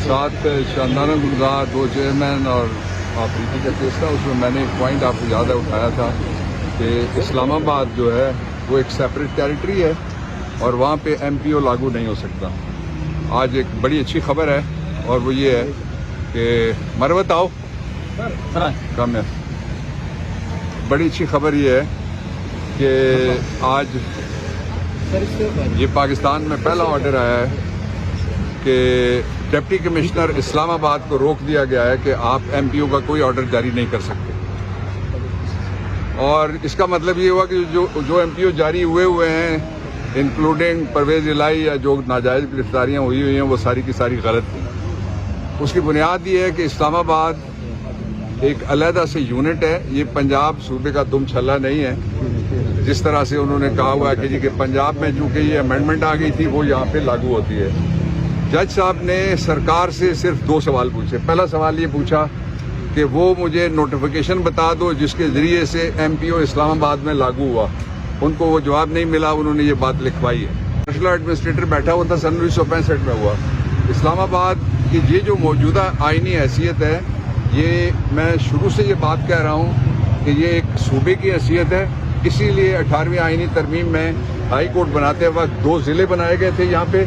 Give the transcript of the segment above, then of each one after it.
ساتھ شاندانہ گلزار 2 چیئرمین اور آفریقی کا کیس تھا. اس میں میں نے ایک پوائنٹ آپ کو یاد ہے اٹھایا تھا کہ اسلام آباد جو ہے وہ ایک سیپریٹ ٹیریٹری ہے اور وہاں پہ ایم پی او لاگو نہیں ہو سکتا. آج ایک بڑی اچھی خبر ہے اور وہ یہ ہے کہ مروت آؤ کم ہے. بڑی اچھی خبر یہ ہے کہ آج یہ پاکستان میں پہلا آرڈر آیا ہے کہ ڈپٹی کمشنر اسلام آباد کو روک دیا گیا ہے کہ آپ ایم پی او کا کوئی آرڈر جاری نہیں کر سکتے. اور اس کا مطلب یہ ہوا کہ جو ایم پی او جاری ہوئے ہیں انکلوڈنگ پرویز الہی یا جو ناجائز گرفتاریاں ہوئی ہیں وہ ساری کی ساری غلط تھیں. اس کی بنیاد یہ ہے کہ اسلام آباد ایک علیحدہ سے یونٹ ہے. یہ پنجاب صوبے کا دم چھلا نہیں ہے جس طرح سے انہوں نے کہا ہوا ہے کہ پنجاب میں چونکہ یہ امینڈمنٹ آ گئی تھی وہ یہاں پہ لاگو ہوتی ہے. جج صاحب نے سرکار سے صرف 2 سوال پوچھے. پہلا سوال یہ پوچھا کہ وہ مجھے نوٹیفیکیشن بتا دو جس کے ذریعے سے ایم پی او اسلام آباد میں لاگو ہوا. ان کو وہ جواب نہیں ملا. انہوں نے یہ بات لکھوائی ہے. نیشنل ایڈمنسٹریٹر بیٹھا ہوا تھا سن 1965 میں ہوا. اسلام آباد کی یہ جو موجودہ آئینی حیثیت ہے یہ میں شروع سے یہ بات کہہ رہا ہوں کہ یہ ایک صوبے کی حیثیت ہے. اسی لیے 18ویں آئینی ترمیم میں ہائی کورٹ بناتے وقت 2 ضلع بنائے گئے تھے یہاں پہ.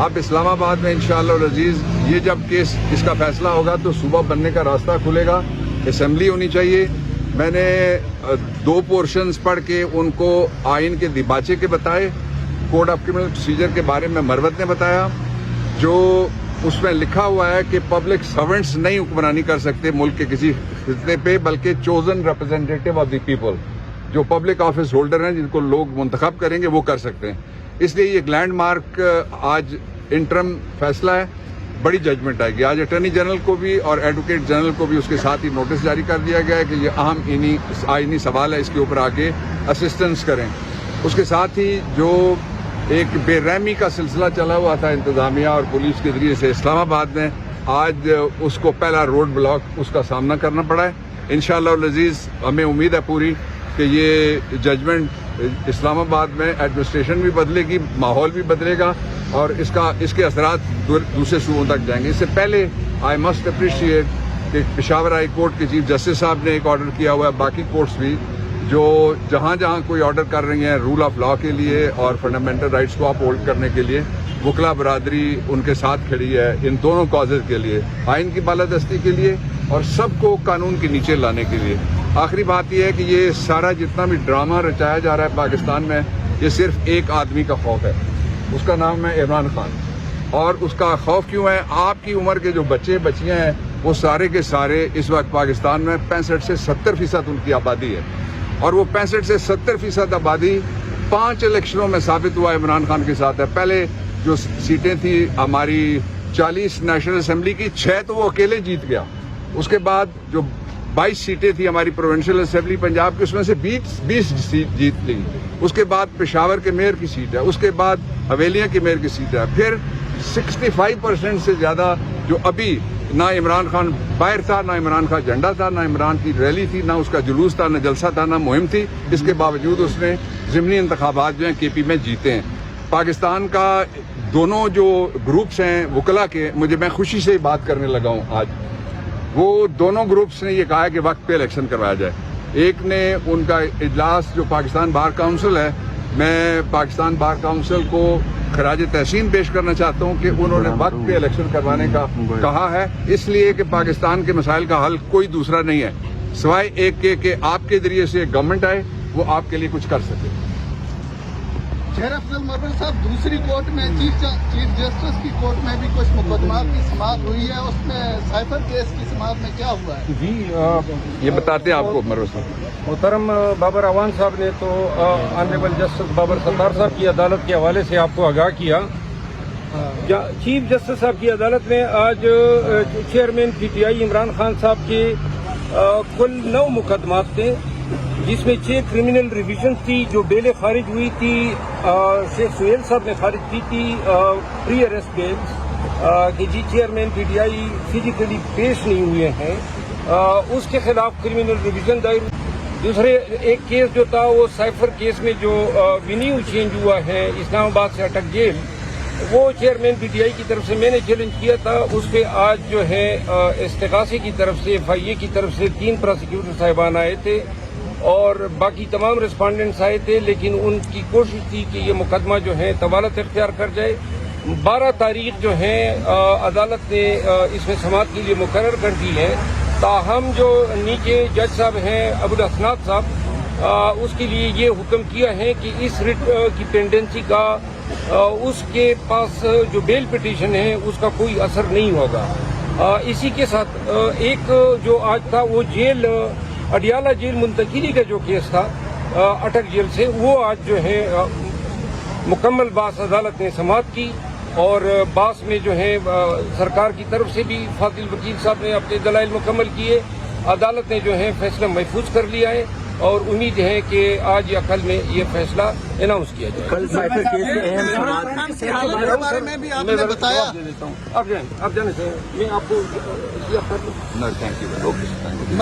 اب اسلام آباد میں انشاءاللہ العزیز یہ جب کیس اس کا فیصلہ ہوگا تو صوبہ بننے کا راستہ کھلے گا. اسمبلی ہونی چاہیے. میں نے 2 پورشنز پڑھ کے ان کو آئین کے دیباچے کے بتائے. کوڈ آف کرمنل پروسیجر کے بارے میں مروت نے بتایا جو اس میں لکھا ہوا ہے کہ پبلک سرونٹس نہیں حکمرانی کر سکتے ملک کے کسی خطے پہ بلکہ chosen representative of the people جو پبلک آفس ہولڈر ہیں جن کو لوگ منتخب کریں گے وہ کر سکتے ہیں. اس لیے یہ لینڈ مارک آج انٹرم فیصلہ ہے. بڑی ججمنٹ آئے گی. آج اٹارنی جنرل کو بھی اور ایڈوکیٹ جنرل کو بھی اس کے ساتھ ہی نوٹس جاری کر دیا گیا ہے کہ یہ اہم آئینی سوال ہے اس کے اوپر آ کے اسسٹنس کریں. اس کے ساتھ ہی جو ایک بے رحمی کا سلسلہ چلا ہوا تھا انتظامیہ اور پولیس کے ذریعے سے اسلام آباد میں آج اس کو پہلا روڈ بلاک اس کا سامنا کرنا پڑا ہے. انشاءاللہ العزیز ہمیں امید ہے پوری کہ یہ ججمنٹ اسلام آباد میں ایڈمنسٹریشن بھی بدلے گی ماحول بھی بدلے گا اور اس کے اثرات دوسرے صوبوں تک جائیں گے. اس سے پہلے آئی مسٹ اپریشیٹ کہ پشاور ہائی کورٹ کے چیف جسٹس صاحب نے ایک آرڈر کیا ہوا ہے. باقی کورٹس بھی جو جہاں کوئی آرڈر کر رہی ہیں رول آف لا کے لیے اور فنڈامنٹل رائٹس کو اپ ہولڈ کرنے کے لیے وکلا برادری ان کے ساتھ کھڑی ہے ان دونوں کازز کے لیے آئین کی بالادستی کے لیے اور سب کو قانون کے نیچے لانے کے لیے. آخری بات یہ ہے کہ یہ سارا جتنا بھی ڈرامہ رچایا جا رہا ہے پاکستان میں یہ صرف ایک آدمی کا خوف ہے. اس کا نام ہے عمران خان. اور اس کا خوف کیوں ہے؟ آپ کی عمر کے جو بچے بچیاں ہیں وہ سارے کے سارے اس وقت پاکستان میں 65 سے 70% ان کی آبادی ہے اور وہ 65 سے 70% آبادی 5 الیکشنوں میں ثابت ہوا عمران خان کے ساتھ ہے. پہلے جو سیٹیں تھیں ہماری 40 نیشنل اسمبلی کی 6 تو وہ اکیلے جیت گیا. اس کے بعد جو 22 سیٹیں تھیں ہماری پروونشل اسمبلی پنجاب کی اس میں سے 20 سیٹ جیت لی. اس کے بعد پشاور کے میئر کی سیٹ ہے. اس کے بعد حویلیاں کے میئر کی سیٹ ہے. پھر 65% سے زیادہ جو ابھی نہ عمران خان باہر تھا نہ عمران خان جھنڈا تھا نہ عمران کی ریلی تھی نہ اس کا جلوس تھا نہ جلسہ تھا نہ مہم تھی. اس کے باوجود اس نے ضمنی انتخابات جو ہیں کے پی میں جیتے ہیں. پاکستان کا دونوں جو گروپس ہیں وکلا کے میں خوشی سے بات کرنے لگا ہوں آج. وہ دونوں گروپس نے یہ کہا ہے کہ وقت پہ الیکشن کروایا جائے. ایک نے ان کا اجلاس جو پاکستان بار کاؤنسل ہے میں پاکستان بار کاؤنسل کو خراج تحسین پیش کرنا چاہتا ہوں کہ انہوں نے وقت پہ الیکشن کروانے کا کہا ہے. اس لیے کہ پاکستان کے مسائل کا حل کوئی دوسرا نہیں ہے سوائے ایک کہ آپ کے ذریعے سے گورنمنٹ آئے وہ آپ کے لیے کچھ کر سکے. شہر افضل مربل صاحب دوسری کورٹ میں چیف جسٹس کی کورٹ میں بھی کچھ مقدمات کی سماعت ہوئی ہے. اس میں سائفر کیس کی سماعت میں کیا ہوا ہے؟ جی یہ بتاتے ہیں آپ کو مربل صاحب. محترم بابر اعوان صاحب نے تو آنریبل جسٹس بابر ستار صاحب کی عدالت کے حوالے سے آپ کو آگاہ کیا. چیف جسٹس صاحب کی عدالت میں آج چیئرمین پی ٹی آئی عمران خان صاحب کے کل 9 مقدمات تھے جس میں 6 کرمنل ریویژن تھی جو بیل خارج ہوئی تھی. شیخ سہیل صاحب نے خارج کی تھی پری اریسٹ بیل کہ جی chairman P T I physically پیش نہیں ہوئے ہیں. اس کے خلاف کرمنل ریویژن دائر. دوسرے ایک کیس جو تھا وہ سائفر کیس میں جو وینیو چینج ہوا ہے اسلام آباد سے اٹک جیل وہ چیئرمین پی ٹی آئی کی طرف سے میں نے چیلنج کیا تھا، اس پہ آج جو ہے استغاثے کی طرف سے FIA کی طرف سے 3 پراسیکیوٹر صاحبان آئے تھے اور باقی تمام ریسپونڈنٹس آئے تھے، لیکن ان کی کوشش تھی کہ یہ مقدمہ جو ہے طوالت اختیار کر جائے۔ 12 تاریخ جو ہے عدالت نے اس میں سماعت کے لیے مقرر کر دی ہے، تاہم جو نیچے جج صاحب ہیں ابوالحسنات صاحب، اس کے لیے یہ حکم کیا ہے کہ اس ریٹ کی پینڈنسی کا اس کے پاس جو بیل پٹیشن ہے اس کا کوئی اثر نہیں ہوگا۔ اسی کے ساتھ ایک جو آج تھا وہ جیل اڈیالہ جیل منتقلی کا جو کیس تھا اٹک جیل سے، وہ آج جو ہے مکمل باس عدالت نے سماعت کی اور باس میں جو ہے سرکار کی طرف سے بھی فاضل وکیل صاحب نے اپنے دلائل مکمل کیے، عدالت نے جو ہے فیصلہ محفوظ کر لیا ہے اور امید ہے کہ آج یا کل میں یہ فیصلہ اناؤنس کیا جائے۔ کل سائفر کیس کے اہم سماعت کے بارے میں بھی آپ نے بتایا۔ آپ جانے سے میں آپ کو No, thank you. Okay, thank you.